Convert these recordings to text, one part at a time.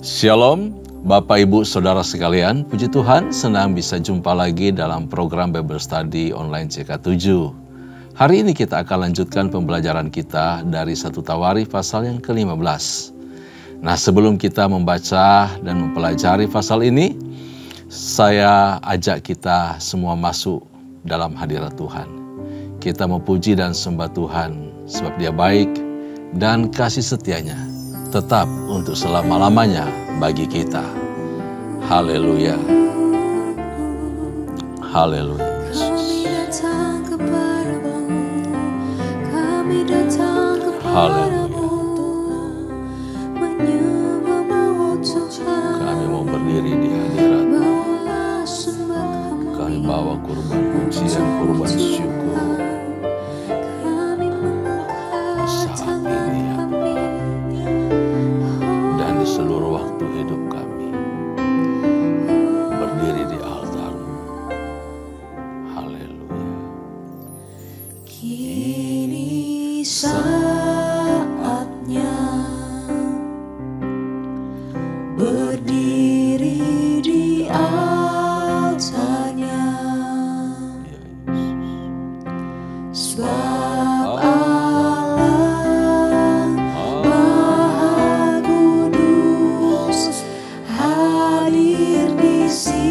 Shalom, Bapak Ibu Saudara sekalian, puji Tuhan senang bisa jumpa lagi dalam program Bible Study online CK7. Hari ini kita akan lanjutkan pembelajaran kita dari 1 Tawarikh pasal yang ke-15. Nah, sebelum kita membaca dan mempelajari pasal ini, saya ajak kita semua masuk dalam hadirat Tuhan. Kita memuji dan sembah Tuhan sebab Dia baik dan kasih setianya tetap untuk selama-lamanya bagi kita. Haleluya. Haleluya. Haleluya. Kami mau berdiri di hadirat-Mu. Kami bawa kurban pujian, kurban syukur. Saat ini ya, dan di seluruh waktu hidup kami, berdiri di altar-Mu. Haleluya. Kini saatnya berdiri di altarnya, sebab Allah Maha Kudus hadir di sini.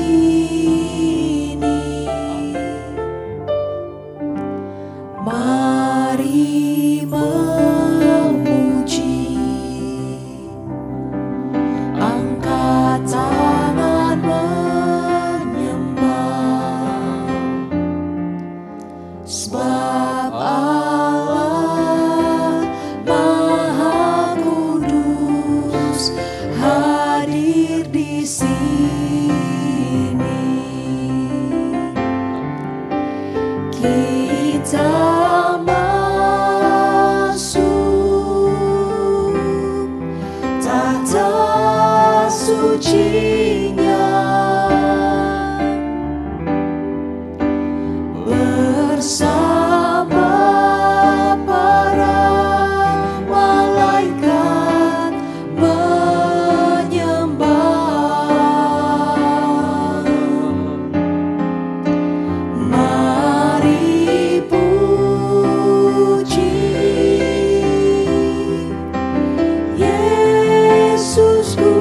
Mari memuji, angkat tangan menyembah, sebab Allah Maha Kudus hadir di sini. Kita masuk tata sucinya bersama para malaikat menyembah. Mari puji Yesusku,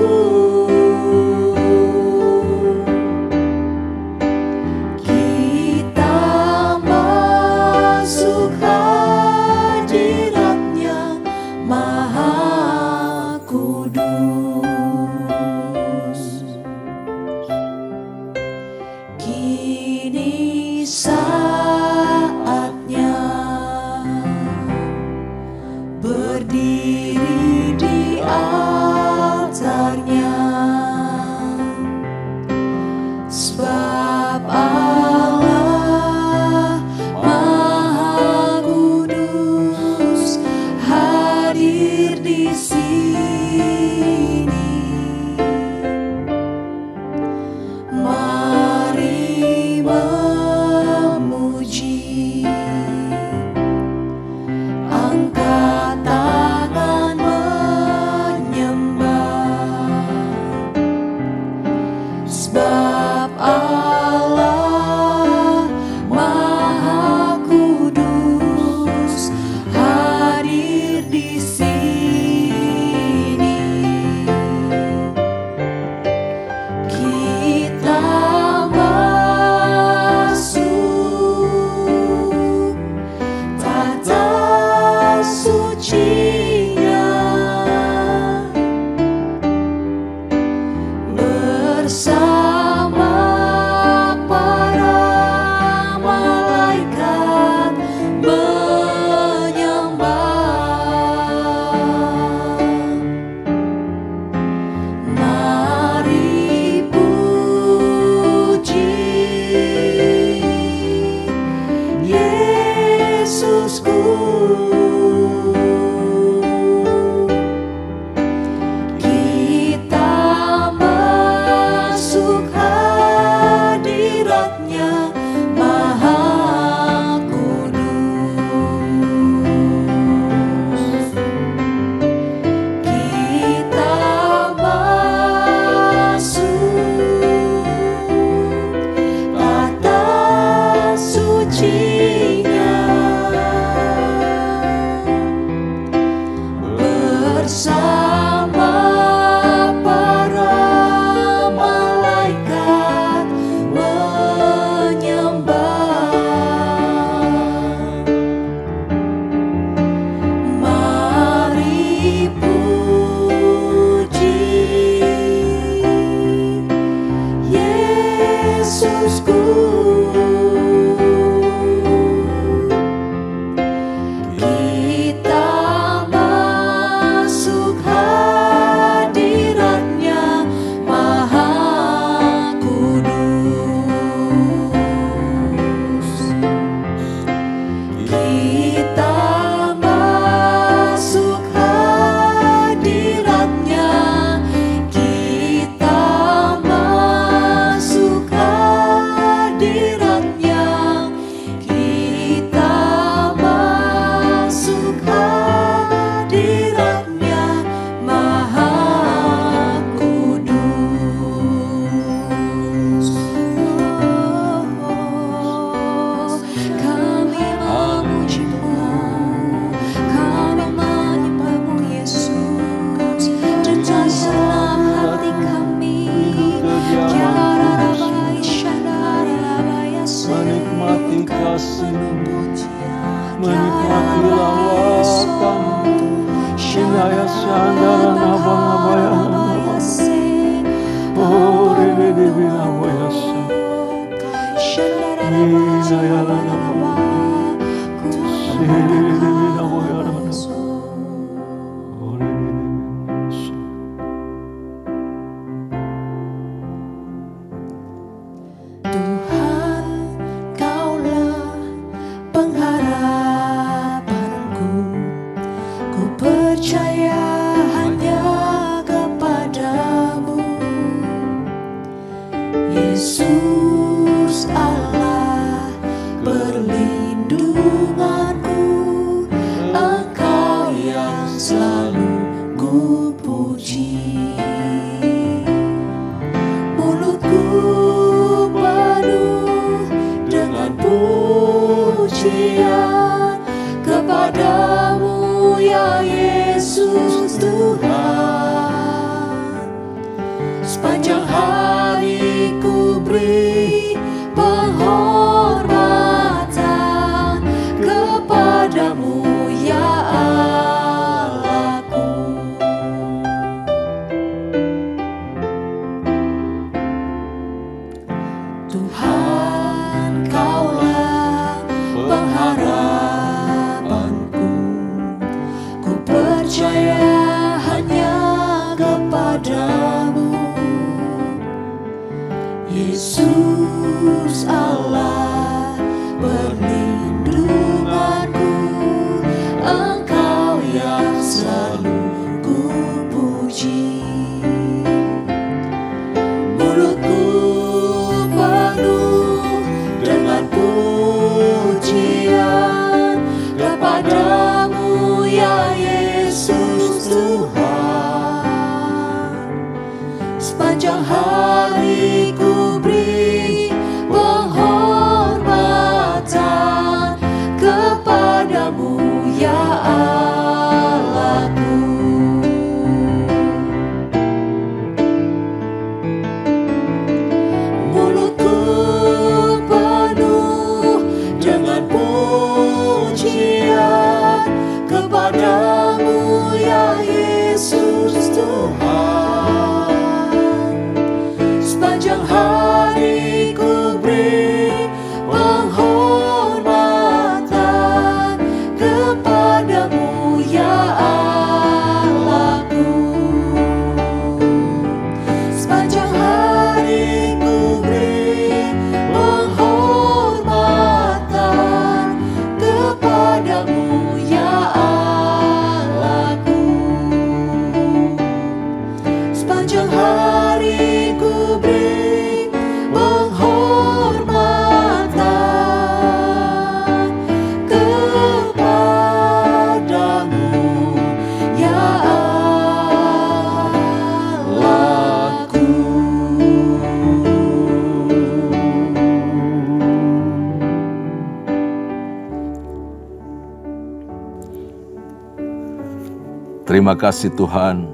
Terima kasih Tuhan,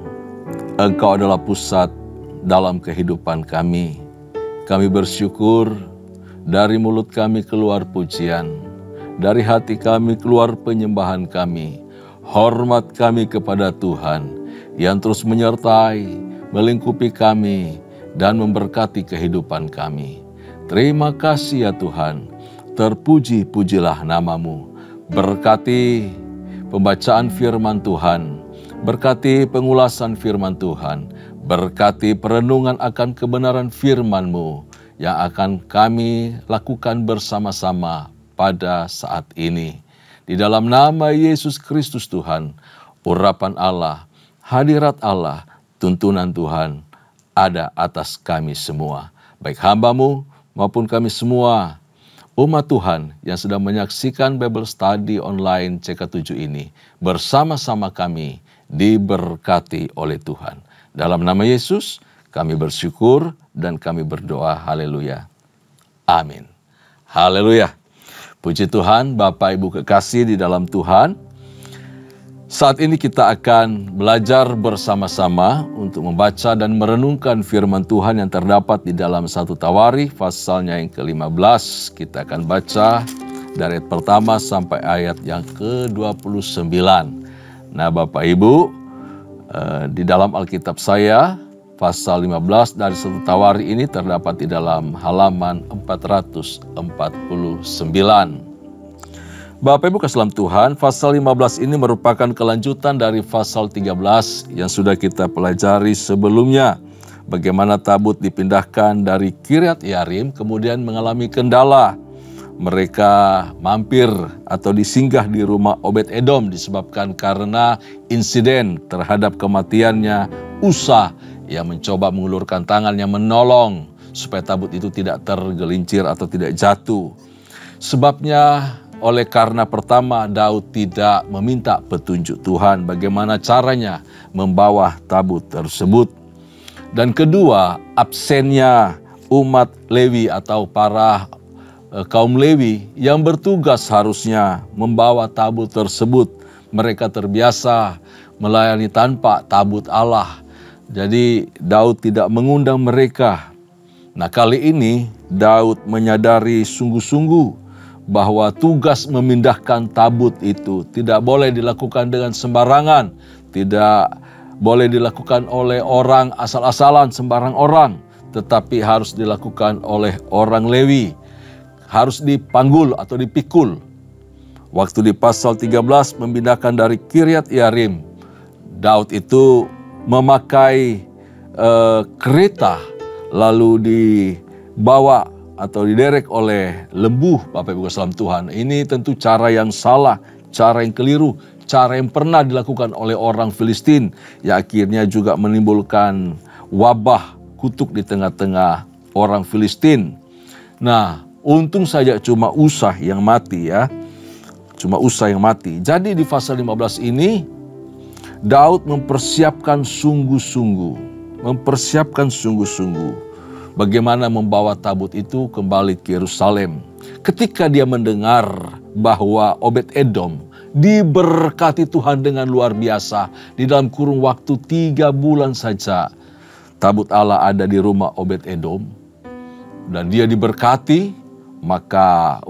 Engkau adalah pusat dalam kehidupan kami. Kami bersyukur dari mulut kami keluar pujian, dari hati kami keluar penyembahan kami. Hormat kami kepada Tuhan yang terus menyertai, melingkupi kami, dan memberkati kehidupan kami. Terima kasih ya Tuhan, terpuji-pujilah nama-Mu. Berkati pembacaan firman Tuhan, berkati pengulasan firman Tuhan, berkati perenungan akan kebenaran firman-Mu yang akan kami lakukan bersama-sama pada saat ini. Di dalam nama Yesus Kristus Tuhan, urapan Allah, hadirat Allah, tuntunan Tuhan ada atas kami semua. Baik hamba-Mu maupun kami semua, umat Tuhan yang sedang menyaksikan Bible Study online CK7 ini, bersama-sama kami diberkati oleh Tuhan. Dalam nama Yesus, kami bersyukur dan kami berdoa. Haleluya. Amin. Haleluya. Puji Tuhan, Bapak Ibu kekasih di dalam Tuhan. Saat ini kita akan belajar bersama-sama untuk membaca dan merenungkan firman Tuhan yang terdapat di dalam 1 Tawarikh pasalnya yang ke-15. Kita akan baca dari ayat pertama sampai ayat yang ke-29. Nah Bapak Ibu, di dalam Alkitab saya Pasal 15 dari 1 Tawari ini terdapat di dalam halaman 449. Bapak Ibu kasih dalam Tuhan, pasal 15 ini merupakan kelanjutan dari pasal 13 yang sudah kita pelajari sebelumnya. Bagaimana tabut dipindahkan dari Kiryat Yearim kemudian mengalami kendala. Mereka mampir atau disinggah di rumah Obed-Edom disebabkan karena insiden terhadap kematiannya Usa yang mencoba mengulurkan tangannya menolong supaya tabut itu tidak tergelincir atau tidak jatuh. Sebabnya karena pertama Daud tidak meminta petunjuk Tuhan bagaimana caranya membawa tabut tersebut. Dan kedua, absennya umat Lewi atau para kaum Lewi yang bertugas harusnya membawa tabut tersebut. Mereka terbiasa melayani tanpa tabut Allah. Jadi Daud tidak mengundang mereka. Nah, kali ini Daud menyadari sungguh-sungguh bahwa tugas memindahkan tabut itu tidak boleh dilakukan dengan sembarangan. Tidak boleh dilakukan oleh orang asal-asalan, sembarang orang. Tetapi harus dilakukan oleh orang Lewi. Harus dipanggul atau dipikul. Waktu di pasal 13 memindahkan dari Kiryat Yearim, Daud itu memakai kereta lalu dibawa atau diderek oleh lembu, Bapak Ibu salam Tuhan. Ini tentu cara yang salah, cara yang keliru, cara yang pernah dilakukan oleh orang Filistin yang akhirnya juga menimbulkan wabah kutuk di tengah-tengah orang Filistin. Nah, untung saja cuma Usa yang mati ya. Cuma Usa yang mati. Jadi di pasal 15 ini Daud mempersiapkan sungguh-sungguh. Bagaimana membawa tabut itu kembali ke Yerusalem. Ketika dia mendengar bahwa Obed-Edom diberkati Tuhan dengan luar biasa. Di dalam kurun waktu 3 bulan saja tabut Allah ada di rumah Obed-Edom. Dan dia diberkati. Maka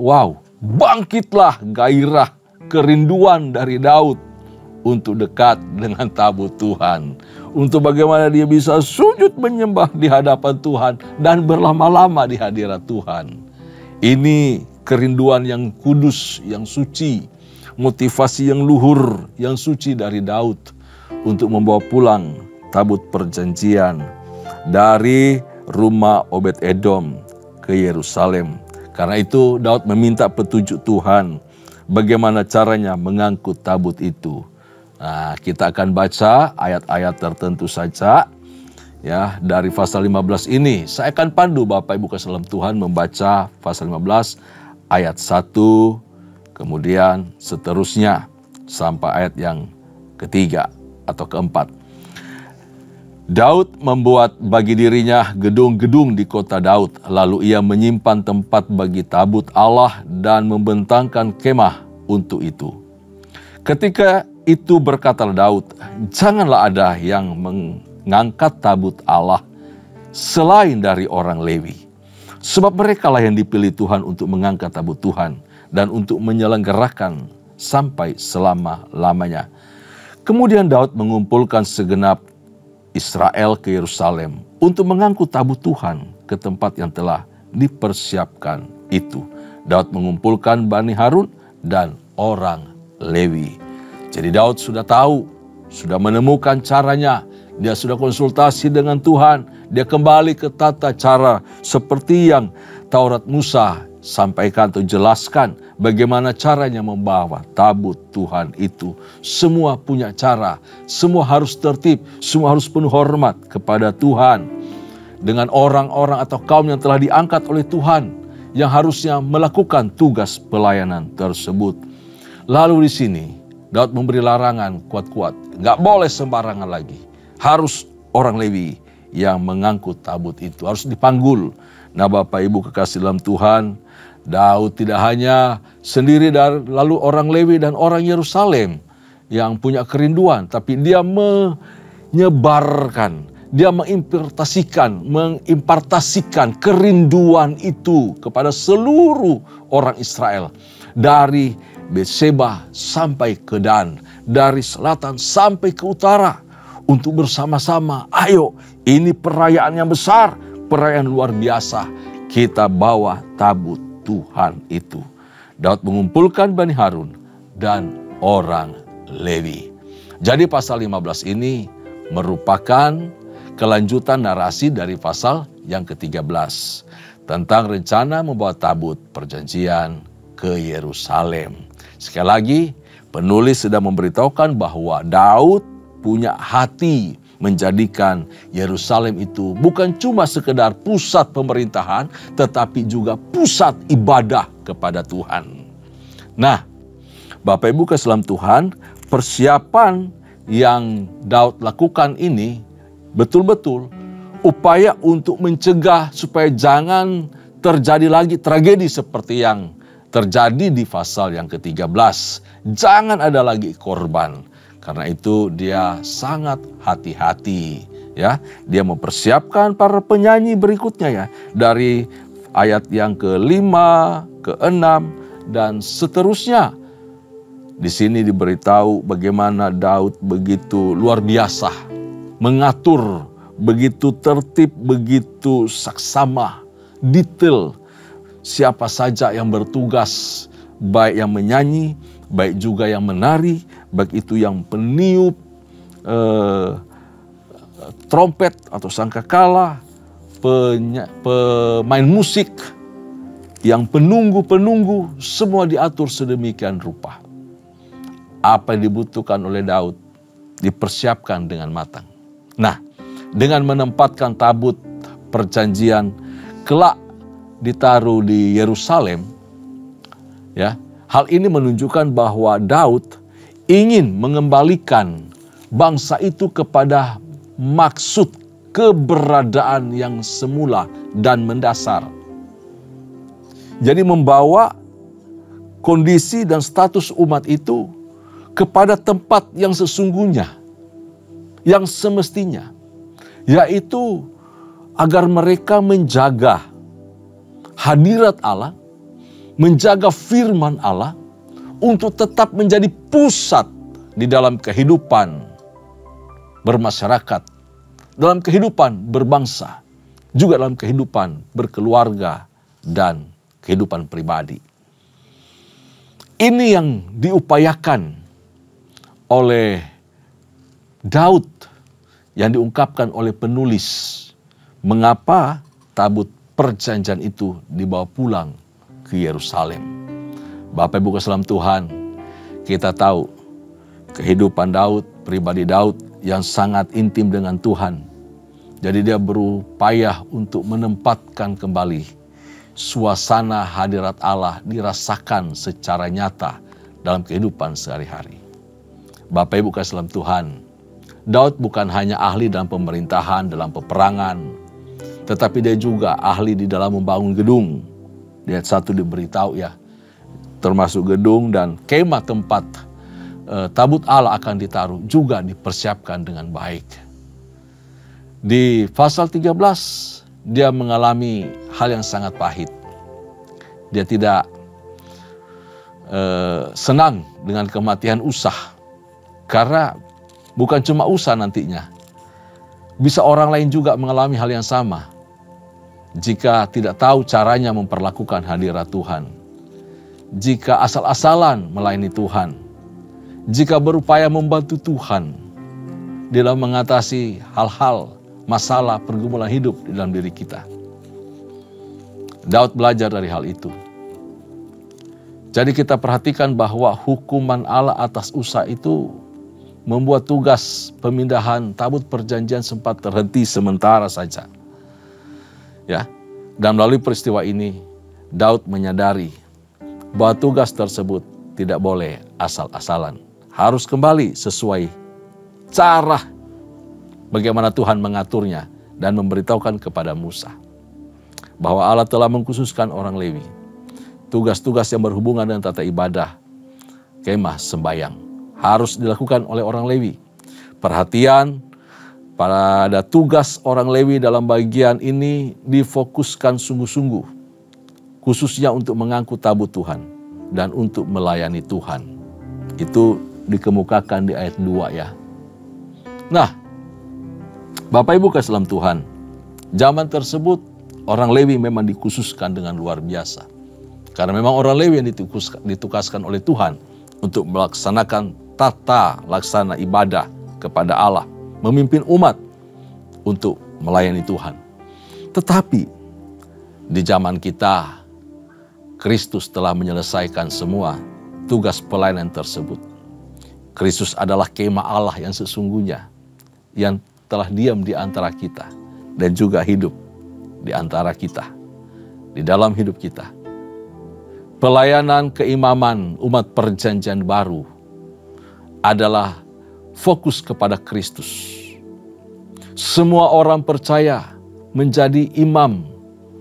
bangkitlah gairah kerinduan dari Daud untuk dekat dengan tabut Tuhan. Untuk bagaimana dia bisa sujud menyembah di hadapan Tuhan dan berlama-lama di hadirat Tuhan. Ini kerinduan yang kudus, yang suci, motivasi yang luhur, yang suci dari Daud untuk membawa pulang tabut perjanjian dari rumah Obed-Edom ke Yerusalem. Karena itu Daud meminta petunjuk Tuhan bagaimana caranya mengangkut tabut itu. Nah, kita akan baca ayat-ayat tertentu saja ya dari pasal 15 ini. Saya akan pandu Bapak Ibu kasih dalam Tuhan membaca pasal 15 ayat 1 kemudian seterusnya sampai ayat yang ketiga atau keempat. Daud membuat bagi dirinya gedung-gedung di kota Daud. Lalu ia menyimpan tempat bagi tabut Allah dan membentangkan kemah untuk itu. Ketika itu berkatalah Daud, janganlah ada yang mengangkat tabut Allah selain dari orang Lewi. Sebab merekalah yang dipilih Tuhan untuk mengangkat tabut Tuhan dan untuk menyelenggarakan sampai selama-lamanya. Kemudian Daud mengumpulkan segenap Israel ke Yerusalem untuk mengangkut tabut Tuhan ke tempat yang telah dipersiapkan itu. Daud mengumpulkan Bani Harun dan orang Lewi. Jadi Daud sudah tahu, sudah menemukan caranya. Dia sudah konsultasi dengan Tuhan. Dia kembali ke tata cara seperti yang Taurat Musa sampaikan atau jelaskan bagaimana caranya membawa tabut Tuhan itu. Semua punya cara, semua harus tertib, semua harus penuh hormat kepada Tuhan. Dengan orang-orang atau kaum yang telah diangkat oleh Tuhan yang harusnya melakukan tugas pelayanan tersebut. Lalu di sini Daud memberi larangan kuat-kuat, nggak boleh sembarangan lagi. Harus orang Lewi yang mengangkut tabut itu, harus dipanggul. Nah Bapak Ibu kekasih dalam Tuhan, Daud tidak hanya sendiri lalu orang Lewi dan orang Yerusalem yang punya kerinduan, tapi dia menyebarkan, dia mengimpartasikan kerinduan itu kepada seluruh orang Israel. Dari Berseba sampai ke Dan, dari selatan sampai ke utara. untuk bersama-sama, ayo ini perayaan yang besar, perayaan luar biasa. Kita bawa tabut Tuhan itu. Daud mengumpulkan Bani Harun dan orang Lewi. Jadi pasal 15 ini merupakan kelanjutan narasi dari pasal yang ke-13 tentang rencana membawa tabut perjanjian ke Yerusalem. Sekali lagi, penulis sedang memberitahukan bahwa Daud punya hati menjadikan Yerusalem itu bukan cuma sekedar pusat pemerintahan, tetapi juga pusat ibadah kepada Tuhan. Nah, Bapak Ibu kasih dalam Tuhan, persiapan yang Daud lakukan ini betul-betul upaya untuk mencegah supaya jangan terjadi lagi tragedi seperti yang terjadi di pasal yang ke-13. Jangan ada lagi korban. Karena itu dia sangat hati-hati, ya. Dia mempersiapkan para penyanyi berikutnya, ya, dari ayat yang ke-5, ke-6 dan seterusnya. Di sini diberitahu bagaimana Daud begitu luar biasa mengatur, begitu tertib, begitu saksama, detail siapa saja yang bertugas, baik yang menyanyi, baik juga yang menari, baik itu yang peniup trompet atau sangkakala, pemain musik, yang penunggu-penunggu, semua diatur sedemikian rupa. Apa yang dibutuhkan oleh Daud dipersiapkan dengan matang. Nah, dengan menempatkan tabut perjanjian kelak ditaruh di Yerusalem, ya, hal ini menunjukkan bahwa Daud ingin mengembalikan bangsa itu kepada maksud keberadaan yang semula dan mendasar. Jadi membawa kondisi dan status umat itu kepada tempat yang sesungguhnya, yang semestinya, yaitu agar mereka menjaga hadirat Allah, menjaga firman Allah, untuk tetap menjadi pusat di dalam kehidupan bermasyarakat, dalam kehidupan berbangsa, juga dalam kehidupan berkeluarga dan kehidupan pribadi. Ini yang diupayakan oleh Daud, yang diungkapkan oleh penulis, mengapa tabut perjanjian itu dibawa pulang ke Yerusalem. Bapak Ibu kasih dalam Tuhan, kita tahu kehidupan Daud, pribadi Daud yang sangat intim dengan Tuhan. Jadi dia berupaya untuk menempatkan kembali suasana hadirat Allah dirasakan secara nyata dalam kehidupan sehari-hari. Bapak Ibu kasih dalam Tuhan, Daud bukan hanya ahli dalam pemerintahan, dalam peperangan, tetapi dia juga ahli di dalam membangun gedung. Di ayat 1 diberitahu, ya, termasuk gedung dan kemah tempat tabut Allah akan ditaruh juga dipersiapkan dengan baik. Di pasal 13 dia mengalami hal yang sangat pahit. Dia tidak senang dengan kematian Usah, karena bukan cuma Usah nantinya, bisa orang lain juga mengalami hal yang sama jika tidak tahu caranya memperlakukan hadirat Tuhan, jika asal-asalan melayani Tuhan, jika berupaya membantu Tuhan dalam mengatasi hal-hal, masalah, pergumulan hidup di dalam diri kita. Daud belajar dari hal itu. Jadi kita perhatikan bahwa hukuman Allah atas Usah itu membuat tugas pemindahan tabut perjanjian sempat terhenti sementara saja. Ya, dan melalui peristiwa ini Daud menyadari bahwa tugas tersebut tidak boleh asal-asalan, harus kembali sesuai cara bagaimana Tuhan mengaturnya dan memberitahukan kepada Musa bahwa Allah telah mengkhususkan orang Lewi, tugas-tugas yang berhubungan dengan tata ibadah, kemah sembahyang harus dilakukan oleh orang Lewi. Perhatian pada tugas orang Lewi dalam bagian ini difokuskan sungguh-sungguh, khususnya untuk mengangkut tabut Tuhan dan untuk melayani Tuhan. Itu dikemukakan di ayat 2, ya. Nah, Bapak Ibu kasih dalam Tuhan, zaman tersebut orang Lewi memang dikhususkan dengan luar biasa. Karena memang orang Lewi yang ditugaskan oleh Tuhan untuk melaksanakan tata laksana ibadah kepada Allah, memimpin umat untuk melayani Tuhan. Tetapi di zaman kita, Kristus telah menyelesaikan semua tugas pelayanan tersebut. Kristus adalah kemah Allah yang sesungguhnya, yang telah diam di antara kita dan juga hidup di antara kita, di dalam hidup kita. Pelayanan keimaman umat perjanjian baru adalah fokus kepada Kristus. Semua orang percaya menjadi imam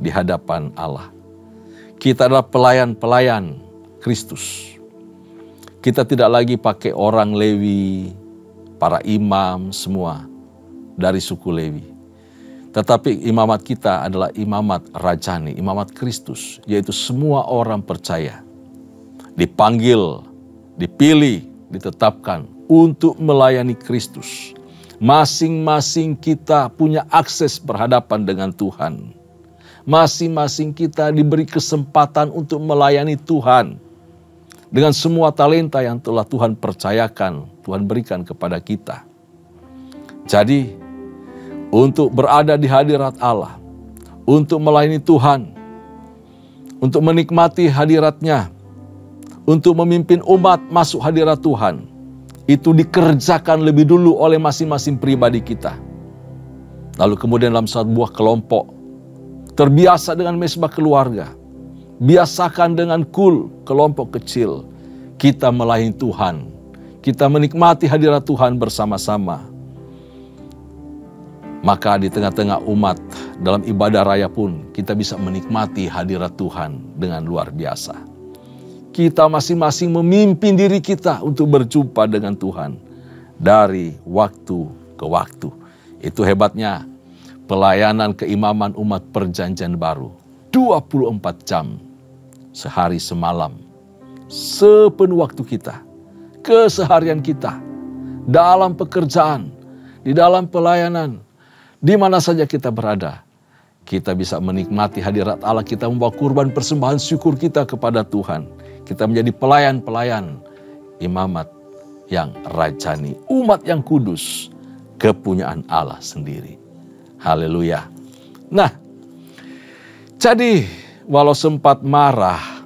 di hadapan Allah. Kita adalah pelayan-pelayan Kristus. Kita tidak lagi pakai orang Lewi, para imam semua dari suku Lewi. Tetapi imamat kita adalah imamat rajani, imamat Kristus, yaitu semua orang percaya dipanggil, dipilih, ditetapkan untuk melayani Kristus. Masing-masing kita punya akses berhadapan dengan Tuhan. Masing-masing kita diberi kesempatan untuk melayani Tuhan dengan semua talenta yang telah Tuhan percayakan, Tuhan berikan kepada kita. Jadi, untuk berada di hadirat Allah, untuk melayani Tuhan, untuk menikmati hadirat-Nya, untuk memimpin umat masuk hadirat Tuhan, itu dikerjakan lebih dulu oleh masing-masing pribadi kita. Lalu kemudian dalam satu buah kelompok, terbiasa dengan mesbah keluarga, biasakan dengan kelompok kecil, kita melayani Tuhan, kita menikmati hadirat Tuhan bersama-sama. Maka di tengah-tengah umat dalam ibadah raya pun kita bisa menikmati hadirat Tuhan dengan luar biasa. Kita masing-masing memimpin diri kita untuk berjumpa dengan Tuhan dari waktu ke waktu. Itu hebatnya pelayanan keimaman umat perjanjian baru. 24 jam, sehari semalam, sepenuh waktu kita, keseharian kita, dalam pekerjaan, di dalam pelayanan, di mana saja kita berada, kita bisa menikmati hadirat Allah, kita membawa kurban persembahan syukur kita kepada Tuhan. Kita menjadi pelayan-pelayan imamat yang rajani, umat yang kudus, kepunyaan Allah sendiri. Haleluya. Nah, jadi walau sempat marah,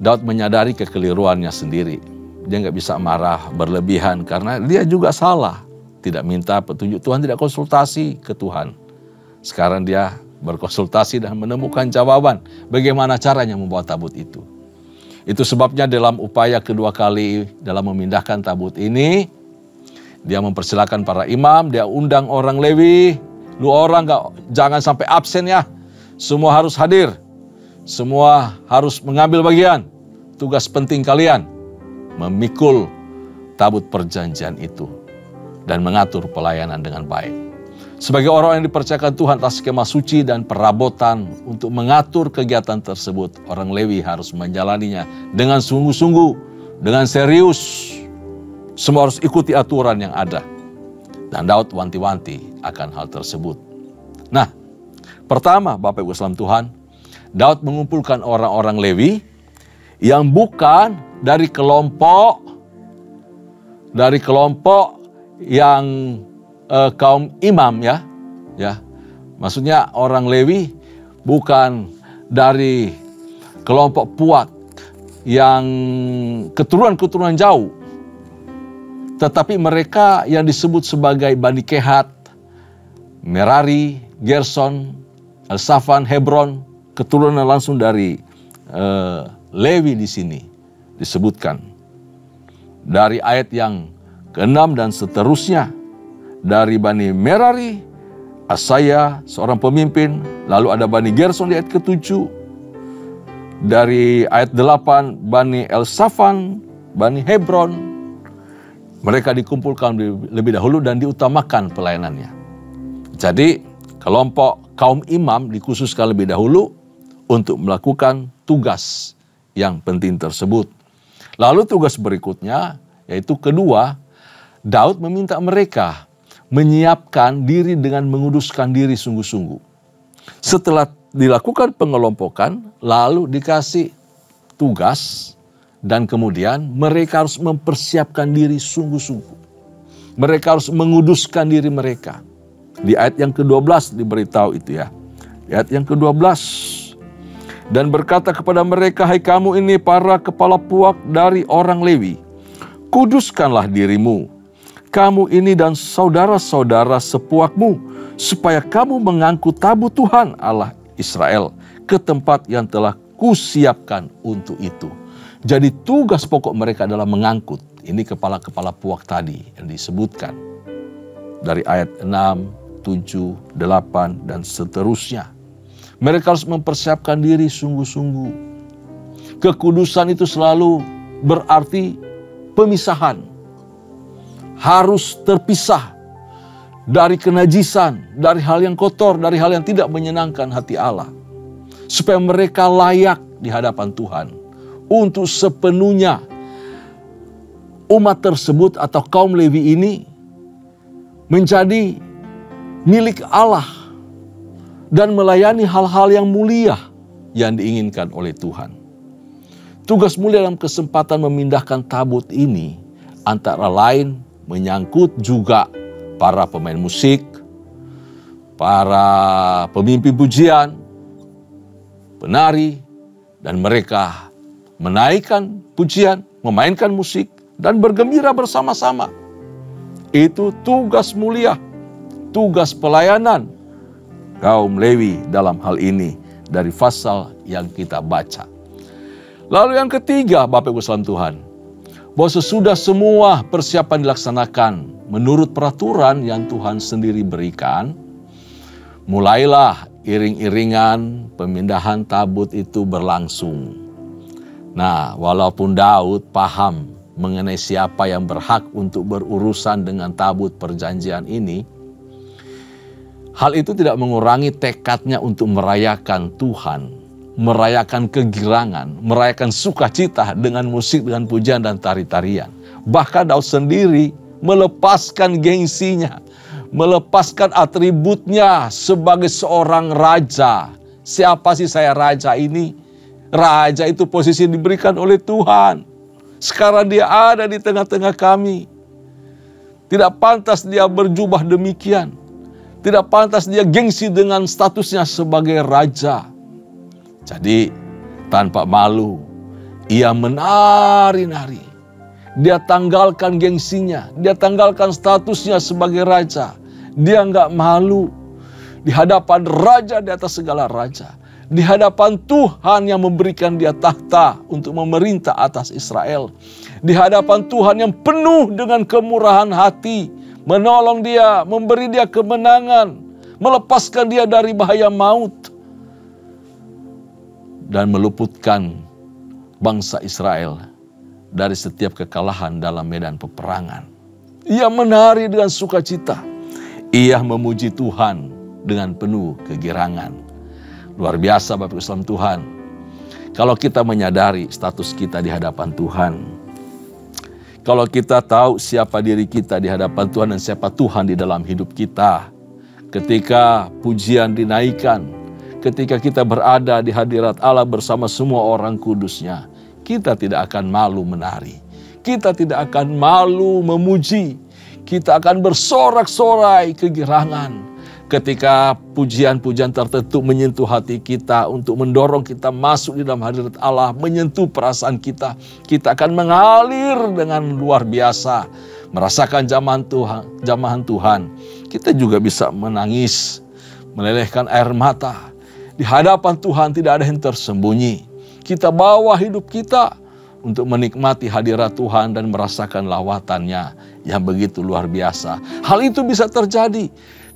Daud menyadari kekeliruannya sendiri. Dia nggak bisa marah berlebihan karena dia juga salah. Tidak minta petunjuk Tuhan, tidak konsultasi ke Tuhan. Sekarang dia berkonsultasi dan menemukan jawaban bagaimana caranya membawa tabut itu. Itu sebabnya dalam upaya kedua kali dalam memindahkan tabut ini, dia mempersilakan para imam, dia undang orang Lewi, lu orang jangan sampai absen ya, semua harus hadir, semua harus mengambil bagian, tugas penting kalian, memikul tabut perjanjian itu dan mengatur pelayanan dengan baik. Sebagai orang yang dipercayakan Tuhan atas skema suci dan perabotan untuk mengatur kegiatan tersebut, orang Lewi harus menjalaninya dengan sungguh-sungguh, dengan serius. Semua harus ikuti aturan yang ada. Dan Daud wanti-wanti akan hal tersebut. Nah, pertama Bapak Ibu salam Tuhan, Daud mengumpulkan orang-orang Lewi yang bukan dari kelompok yang kaum imam ya, maksudnya orang Lewi bukan dari kelompok Puat yang keturunan jauh, tetapi mereka yang disebut sebagai Bani Kehat, Merari, Gerson, Elsafan, Hebron, keturunan langsung dari Lewi di sini disebutkan dari ayat yang ke-6 dan seterusnya. Dari Bani Merari, Asaya seorang pemimpin, lalu ada Bani Gerson di ayat ke-7. Dari ayat 8 Bani Elsafan, Bani Hebron. Mereka dikumpulkan lebih dahulu dan diutamakan pelayanannya. Jadi kelompok kaum imam dikhususkan lebih dahulu untuk melakukan tugas yang penting tersebut. Lalu tugas berikutnya yaitu kedua, Daud meminta mereka menyiapkan diri dengan menguduskan diri sungguh-sungguh. Setelah dilakukan pengelompokan, lalu dikasih tugas, dan kemudian mereka harus mempersiapkan diri sungguh-sungguh. Mereka harus menguduskan diri mereka. Di ayat yang ke-12 diberitahu itu ya. Di ayat yang ke-12. Dan berkata kepada mereka, hai kamu ini para kepala puak dari orang Lewi, kuduskanlah dirimu, kamu ini dan saudara-saudara sepuakmu, supaya kamu mengangkut tabut Tuhan Allah Israel ke tempat yang telah kusiapkan untuk itu. Jadi tugas pokok mereka adalah mengangkut. Ini kepala-kepala puak tadi yang disebutkan. Dari ayat 6, 7, 8, dan seterusnya. Mereka harus mempersiapkan diri sungguh-sungguh. Kekudusan itu selalu berarti pemisahan. Harus terpisah dari kenajisan, dari hal yang kotor, dari hal yang tidak menyenangkan hati Allah. Supaya mereka layak di hadapan Tuhan. Untuk sepenuhnya umat tersebut atau kaum Lewi ini menjadi milik Allah dan melayani hal-hal yang mulia yang diinginkan oleh Tuhan. Tugas mulia dalam kesempatan memindahkan tabut ini antara lain menyangkut juga para pemain musik, para pemimpin pujian, penari, dan mereka menaikkan pujian, memainkan musik, dan bergembira bersama-sama. Itu tugas mulia, tugas pelayanan kaum Lewi dalam hal ini dari pasal yang kita baca. Lalu yang ketiga, Bapak Ibu salam Tuhan, bahwa sesudah semua persiapan dilaksanakan menurut peraturan yang Tuhan sendiri berikan, mulailah iring-iringan pemindahan tabut itu berlangsung. Nah, walaupun Daud paham mengenai siapa yang berhak untuk berurusan dengan tabut perjanjian ini, hal itu tidak mengurangi tekadnya untuk merayakan Tuhan, merayakan kegirangan, merayakan sukacita dengan musik, dengan pujian dan tari-tarian. Bahkan Daud sendiri melepaskan gengsinya, melepaskan atributnya sebagai seorang raja. Siapa sih saya raja ini? Raja itu posisi diberikan oleh Tuhan. Sekarang dia ada di tengah-tengah kami. Tidak pantas dia berjubah demikian. Tidak pantas dia gengsi dengan statusnya sebagai raja. Jadi tanpa malu, ia menari-nari. Dia tanggalkan gengsinya, dia tanggalkan statusnya sebagai raja. Dia nggak malu di hadapan raja di atas segala raja. Di hadapan Tuhan yang memberikan dia tahta untuk memerintah atas Israel. Di hadapan Tuhan yang penuh dengan kemurahan hati, menolong dia, memberi dia kemenangan, melepaskan dia dari bahaya maut, dan meluputkan bangsa Israel dari setiap kekalahan dalam medan peperangan. Ia menari dengan sukacita. Ia memuji Tuhan dengan penuh kegirangan. Luar biasa Bapak Islam Tuhan. Kalau kita menyadari status kita di hadapan Tuhan. Kalau kita tahu siapa diri kita di hadapan Tuhan dan siapa Tuhan di dalam hidup kita. Ketika pujian dinaikkan, ketika kita berada di hadirat Allah bersama semua orang kudusnya, kita tidak akan malu menari. Kita tidak akan malu memuji. Kita akan bersorak-sorai kegirangan. Ketika pujian-pujian tertentu menyentuh hati kita untuk mendorong kita masuk di dalam hadirat Allah, menyentuh perasaan kita, kita akan mengalir dengan luar biasa, merasakan jamahan Tuhan. Kita juga bisa menangis, melelehkan air mata. Di hadapan Tuhan tidak ada yang tersembunyi. Kita bawa hidup kita untuk menikmati hadirat Tuhan dan merasakan lawatannya yang begitu luar biasa. Hal itu bisa terjadi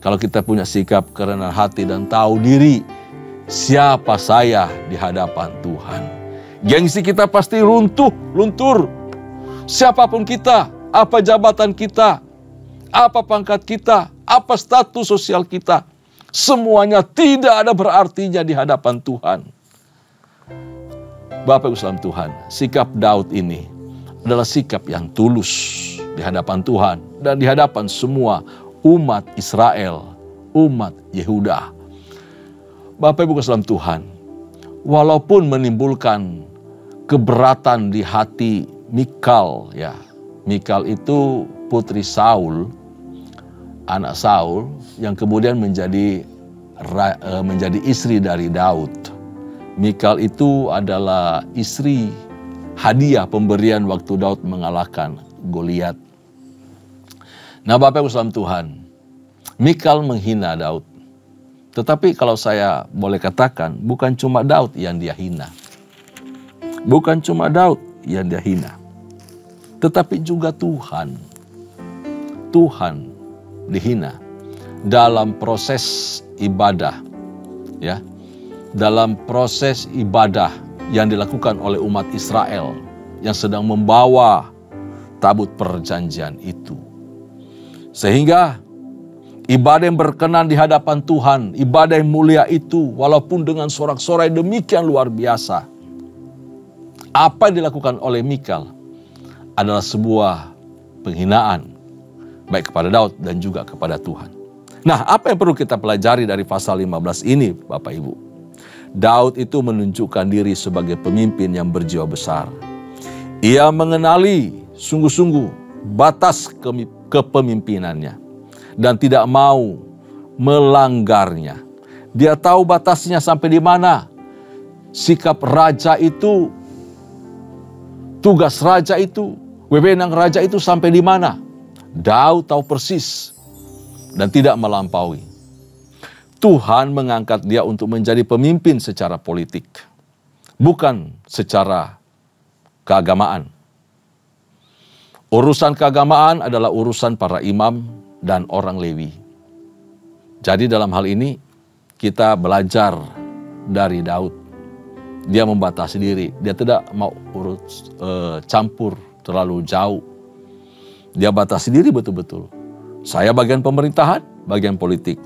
kalau kita punya sikap kerendahan hati dan tahu diri siapa saya di hadapan Tuhan. Gengsi kita pasti luntur. Siapapun kita, apa jabatan kita, apa pangkat kita, apa status sosial kita, semuanya tidak ada berartinya di hadapan Tuhan. Bapak Ibu salam Tuhan, sikap Daud ini adalah sikap yang tulus di hadapan Tuhan dan di hadapan semua umat Israel, umat Yehuda. Bapak Ibu dalam Tuhan, walaupun menimbulkan keberatan di hati Mikal, ya, Mikal itu putri Saul, anak Saul yang kemudian menjadi istri dari Daud. Mikal itu adalah istri hadiah pemberian waktu Daud mengalahkan Goliat. Nah, Bapak Ibu dalam Tuhan, Mikal menghina Daud. Tetapi kalau saya boleh katakan, bukan cuma Daud yang dia hina. Bukan cuma Daud yang dia hina. Tetapi juga Tuhan. Tuhan dihina dalam proses ibadah. Ya, dalam proses ibadah yang dilakukan oleh umat Israel yang sedang membawa tabut perjanjian itu. Sehingga ibadah yang berkenan di hadapan Tuhan, ibadah yang mulia itu, walaupun dengan sorak-sorai demikian luar biasa, apa yang dilakukan oleh Mikal adalah sebuah penghinaan, baik kepada Daud dan juga kepada Tuhan. Nah, apa yang perlu kita pelajari dari pasal 15 ini, Bapak Ibu? Daud itu menunjukkan diri sebagai pemimpin yang berjiwa besar. Ia mengenali sungguh-sungguh batas kepemimpinannya dan tidak mau melanggarnya. Dia tahu batasnya sampai di mana. Sikap raja itu, tugas raja itu, wewenang raja itu sampai di mana. Daud tahu persis dan tidak melampaui. Tuhan mengangkat dia untuk menjadi pemimpin secara politik, bukan secara keagamaan. Urusan keagamaan adalah urusan para imam dan orang Lewi. Jadi dalam hal ini kita belajar dari Daud. Dia membatasi diri, dia tidak mau campur terlalu jauh. Dia batasi diri betul-betul. Saya bagian pemerintahan, bagian politik,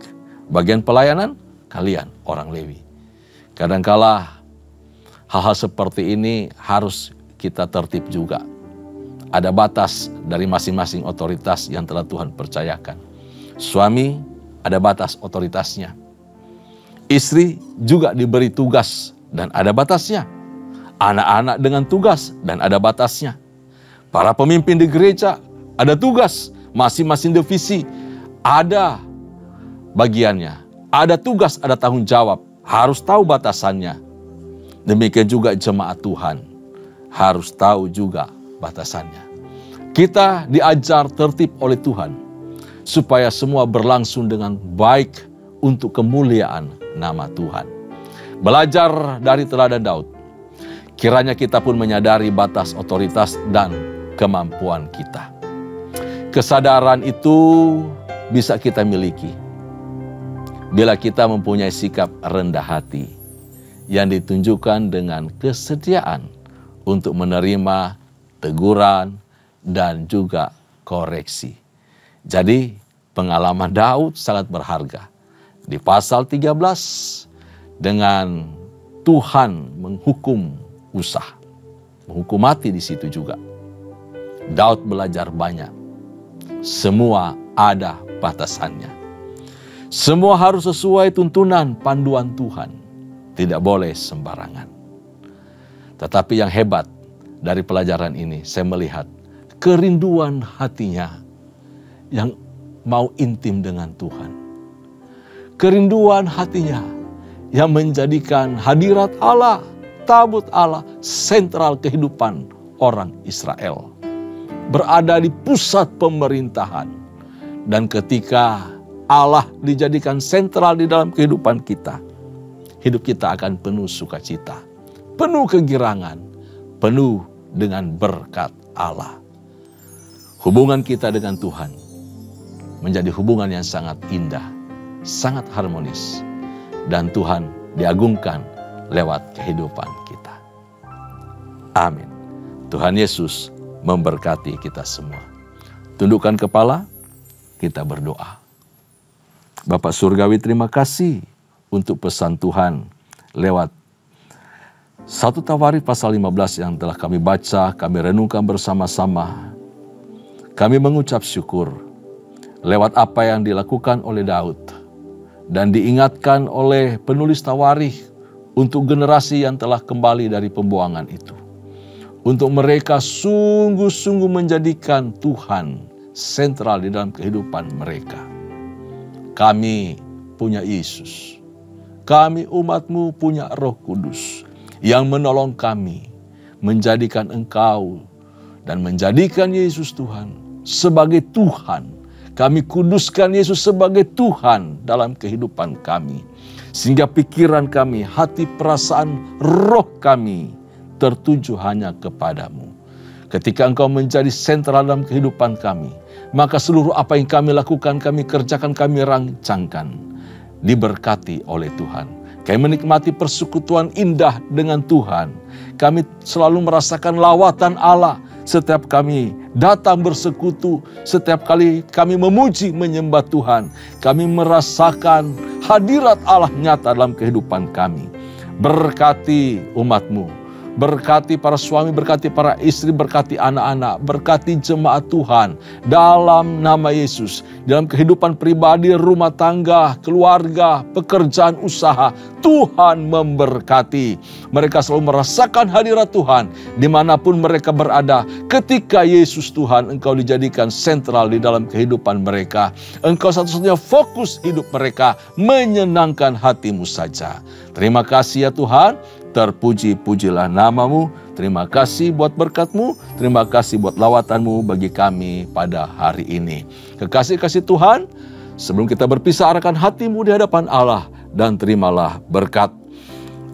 bagian pelayanan, kalian orang Lewi. Kadangkala hal-hal seperti ini harus kita tertib juga. Ada batas dari masing-masing otoritas yang telah Tuhan percayakan. Suami ada batas otoritasnya. Istri juga diberi tugas dan ada batasnya. Anak-anak dengan tugas dan ada batasnya. Para pemimpin di gereja ada tugas. Masing-masing divisi ada bagiannya. Ada tugas, ada tanggung jawab. Harus tahu batasannya. Demikian juga jemaat Tuhan. Harus tahu juga batasannya. Kita diajar tertib oleh Tuhan supaya semua berlangsung dengan baik untuk kemuliaan nama Tuhan. Belajar dari teladan Daud. Kiranya kita pun menyadari batas otoritas dan kemampuan kita. Kesadaran itu bisa kita miliki bila kita mempunyai sikap rendah hati yang ditunjukkan dengan kesediaan untuk menerima teguran dan juga koreksi. Jadi pengalaman Daud sangat berharga. Di pasal 13 dengan Tuhan menghukum Usah, menghukum mati di situ juga. Daud belajar banyak. Semua ada batasannya. Semua harus sesuai tuntunan panduan Tuhan. Tidak boleh sembarangan. Tetapi yang hebat dari pelajaran ini, saya melihat kerinduan hatinya yang mau intim dengan Tuhan. Kerinduan hatinya yang menjadikan hadirat Allah, tabut Allah, sentral kehidupan orang Israel. Berada di pusat pemerintahan. Dan ketika Allah dijadikan sentral di dalam kehidupan kita, hidup kita akan penuh sukacita, penuh kegirangan, penuh dengan berkat Allah. Hubungan kita dengan Tuhan menjadi hubungan yang sangat indah, sangat harmonis. Dan Tuhan diagungkan lewat kehidupan kita. Amin. Tuhan Yesus memberkati kita semua. Tundukkan kepala, kita berdoa. Bapak Surgawi, terima kasih untuk pesan Tuhan lewat 1 Tawarikh pasal 15 yang telah kami baca, kami renungkan bersama-sama. Kami mengucap syukur lewat apa yang dilakukan oleh Daud dan diingatkan oleh penulis Tawarikh untuk generasi yang telah kembali dari pembuangan itu. Untuk mereka sungguh-sungguh menjadikan Tuhan sentral di dalam kehidupan mereka. Kami punya Yesus. Kami umat-Mu punya Roh Kudus yang menolong kami menjadikan Engkau dan menjadikan Yesus Tuhan sebagai Tuhan. Kami kuduskan Yesus sebagai Tuhan dalam kehidupan kami. Sehingga pikiran kami, hati, perasaan, roh kami tertuju hanya kepadamu. Ketika Engkau menjadi sentral dalam kehidupan kami, maka seluruh apa yang kami lakukan, kami kerjakan, kami rancangkan, diberkati oleh Tuhan. Kami menikmati persekutuan indah dengan Tuhan. Kami selalu merasakan lawatan Allah setiap kami datang bersekutu, setiap kali kami memuji menyembah Tuhan. Kami merasakan hadirat Allah nyata dalam kehidupan kami. Berkati umat-Mu. Berkati para suami, berkati para istri, berkati anak-anak, berkati jemaat Tuhan dalam nama Yesus. Dalam kehidupan pribadi, rumah tangga, keluarga, pekerjaan, usaha, Tuhan memberkati. Mereka selalu merasakan hadirat Tuhan dimanapun mereka berada. Ketika Yesus Tuhan, Engkau dijadikan sentral di dalam kehidupan mereka. Engkau satu-satunya fokus hidup mereka, menyenangkan hati-Mu saja. Terima kasih ya Tuhan. Terpuji-pujilah nama-Mu. Terima kasih buat berkat-Mu. Terima kasih buat lawatan-Mu bagi kami pada hari ini. Kekasih-kasih Tuhan, sebelum kita berpisah, arahkan hati-Mu di hadapan Allah dan terimalah berkat.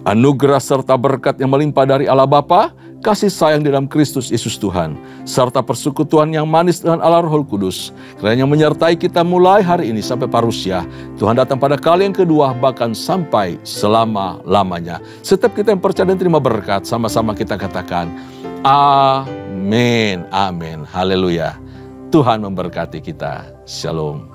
Anugerah serta berkat yang melimpah dari Allah Bapa, kasih sayang di dalam Kristus Yesus Tuhan, serta persekutuan yang manis dengan Allah Roh Kudus, kiranya menyertai kita mulai hari ini sampai parusia. Tuhan datang pada kali yang kedua, bahkan sampai selama-lamanya. Setiap kita yang percaya dan terima berkat, sama-sama kita katakan, amin, amin, haleluya. Tuhan memberkati kita. Shalom.